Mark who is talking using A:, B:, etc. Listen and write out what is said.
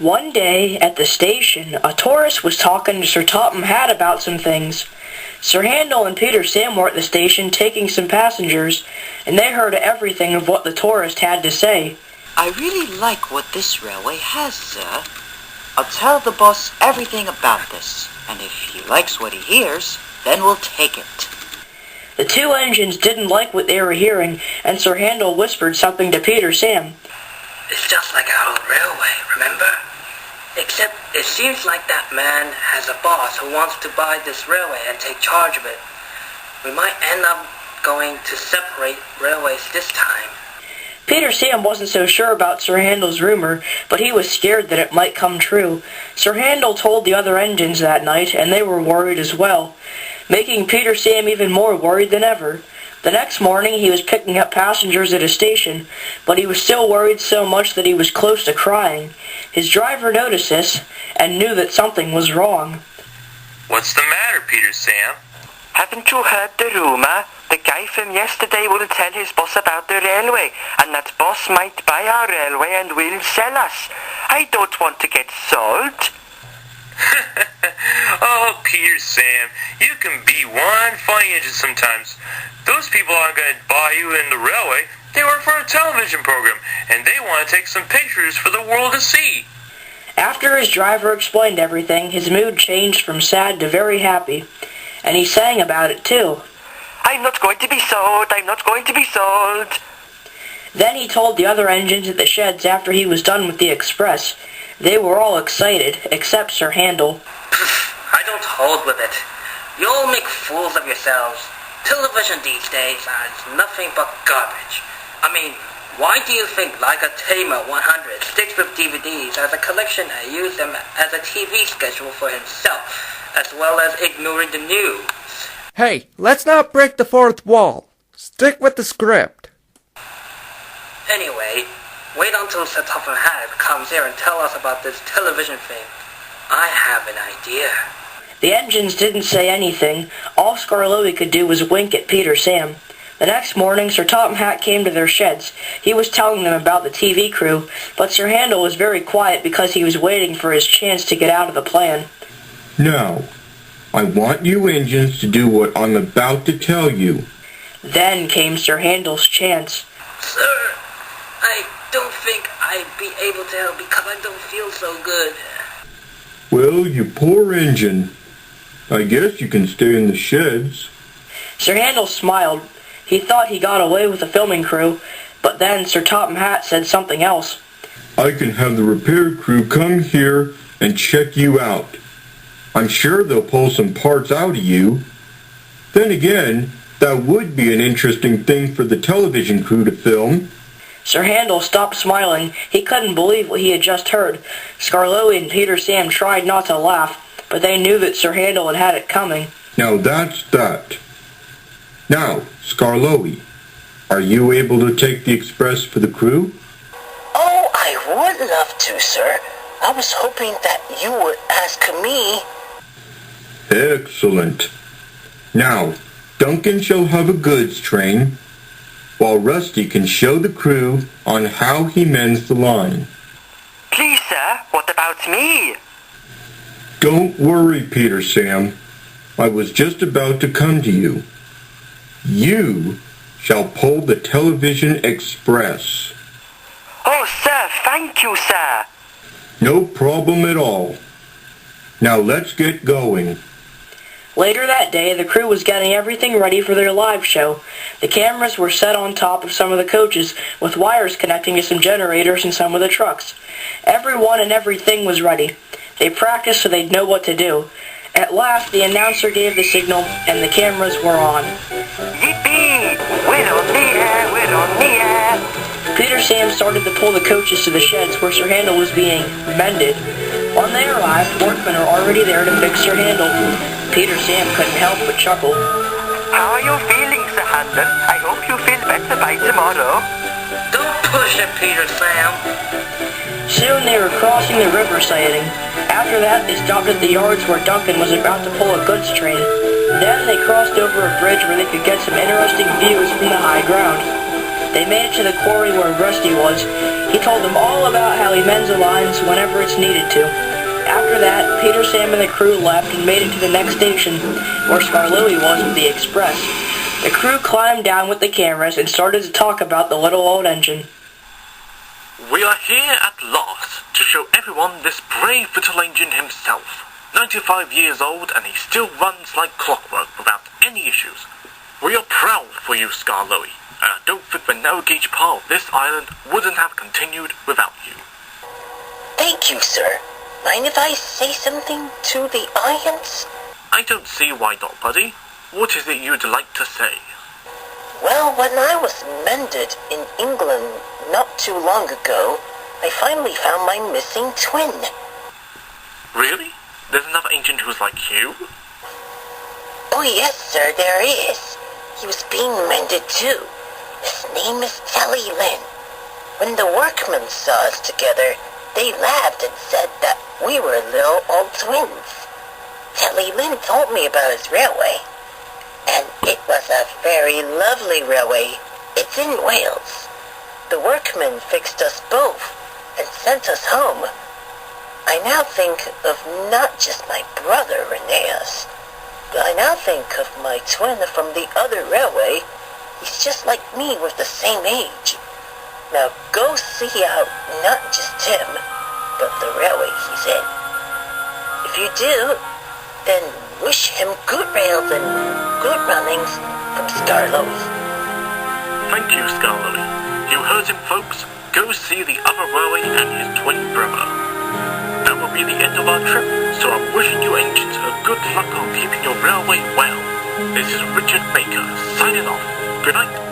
A: One day, at the station, a tourist was talking to Sir Topham Hatt about some things. Sir Handel and Peter Sam were at the station taking some passengers, and they heard everything of what the tourist had to say.
B: I really like what this railway has, sir. I'll tell the boss everything about this, and if he likes what he hears, then we'll take it.
A: The two engines didn't like what they were hearing, and Sir Handel whispered something to Peter Sam.
C: It's just like our old railway, remember? Except it seems like that man has a boss who wants to buy this railway and take charge of it. We might end up going to separate railways this time.
A: Peter Sam wasn't so sure about Sir Handel's rumor, but he was scared that it might come true. Sir Handel told the other engines that night, and they were worried as well, making Peter Sam even more worried than ever. The next morning he was picking up passengers at a station, but he was still worried so much that he was close to crying. His driver noticed this, and knew that something was wrong.
D: What's the matter, Peter Sam?
E: Haven't you heard the rumour? The guy from yesterday will tell his boss about the railway, and that boss might buy our railway and will sell us. I don't want to get sold.
D: Oh, Peter Sam, you can be one funny engine sometimes. Those people aren't going to buy you in the railway. They work for a television program, and they want to take some pictures for the world to see.
A: After his driver explained everything, his mood changed from sad to very happy, and he sang about it too.
E: I'm not going to be sold, I'm not going to be sold.
A: Then he told the other engines at the sheds after he was done with the express. They were all excited, except Sir Handel.
C: I don't hold with it. You all make fools of yourselves. Television these days is nothing but garbage. I mean, why do you think Leica Tamer 100 sticks with DVDs as a collection and use them as a TV schedule for himself, as well as ignoring the news?
F: Hey, let's not break the fourth wall. Stick with the script.
C: Anyway, wait until Sir Topham Hatt comes here and tell us about this television thing. I have an idea.
A: The engines didn't say anything. All Skarloey could do was wink at Peter Sam. The next morning, Sir Topham Hatt came to their sheds. He was telling them about the TV crew, but Sir Handel was very quiet because he was waiting for his chance to get out of the plan.
G: Now, I want you engines to do what I'm about to tell you.
A: Then came Sir Handel's chance.
C: Sir, I don't think I'd be able to help because I don't feel so good.
G: Well, you poor engine. I guess you can stay in the sheds.
A: Sir Handel smiled. He thought he got away with the filming crew, but then Sir Topham Hatt said something else.
G: I can have the repair crew come here and check you out. I'm sure they'll pull some parts out of you. Then again, that would be an interesting thing for the television crew to film.
A: Sir Handel stopped smiling. He couldn't believe what he had just heard. Skarloey and Peter Sam tried not to laugh, but they knew that Sir Handel had had it coming.
G: Now that's that. Now, Skarloey, are you able to take the express for the crew?
B: Oh, I would love to, sir. I was hoping that you would ask me.
G: Excellent. Now, Duncan shall have a goods train, while Rusty can show the crew on how he mends the line.
E: Please, sir, what about me?
G: Don't worry, Peter Sam. I was just about to come to you. You shall pull the television express.
E: Oh, sir, thank you, sir.
G: No problem at all. Now let's get going.
A: Later that day, the crew was getting everything ready for their live show. The cameras were set on top of some of the coaches, with wires connecting to some generators in some of the trucks. Everyone and everything was ready. They practiced so they'd know what to do. At last, the announcer gave the signal, and the cameras were on.
E: Yippee! We're on the air, we're on the air.
A: Peter Sam started to pull the coaches to the sheds where Sir Handel was being mended. When they arrived, workmen are already there to fix Sir Handel. Peter Sam couldn't help but chuckle.
E: How are you feeling, Sir Handel? I hope you feel better by tomorrow.
C: Don't push it, Peter Sam.
A: Soon they were crossing the river siding. After that, they stopped at the yards where Duncan was about to pull a goods train. Then they crossed over a bridge where they could get some interesting views from the high ground. They made it to the quarry where Rusty was. He told them all about how he mends the lines whenever it's needed to. After that, Peter, Sam, and the crew left and made it to the next station, where Skarloey was with the express. The crew climbed down with the cameras and started to talk about the little old engine.
H: We are here at last to show everyone this brave little engine himself. 95 years old, and he still runs like clockwork without any issues. We are proud for you, Skarloey, and I don't think the narrow-gauge part of this island wouldn't have continued without you.
I: Thank you, sir. Mind if I say something to the audience?
H: I don't see why not, buddy. What is it you'd like to say?
I: Well, when I was mended in England not too long ago, I finally found my missing twin.
H: Really? There's another ancient who's like you?
I: Oh yes, sir, there is. He was being mended too. His name is Telly Lynn. When the workmen saw us together, they laughed and said that we were little old twins. Telly Lynn told me about his railway, and it was a very lovely railway. It's in Wales. The workmen fixed us both and sent us home. I now think of not just my brother, Rheneas, but I now think of my twin from the other railway. He's just like me with the same age. Now go see out not just him, but the railway he's in. If you do, then wish him good rails and good runnings from Skarloey.
H: Thank you, Skarloey. You heard him, folks. Go see the other railway and his twin brother. That will be the end of our trip, so I'm wishing you ancients a good luck on keeping your railway well. This is Richard Baker, signing off. Good night.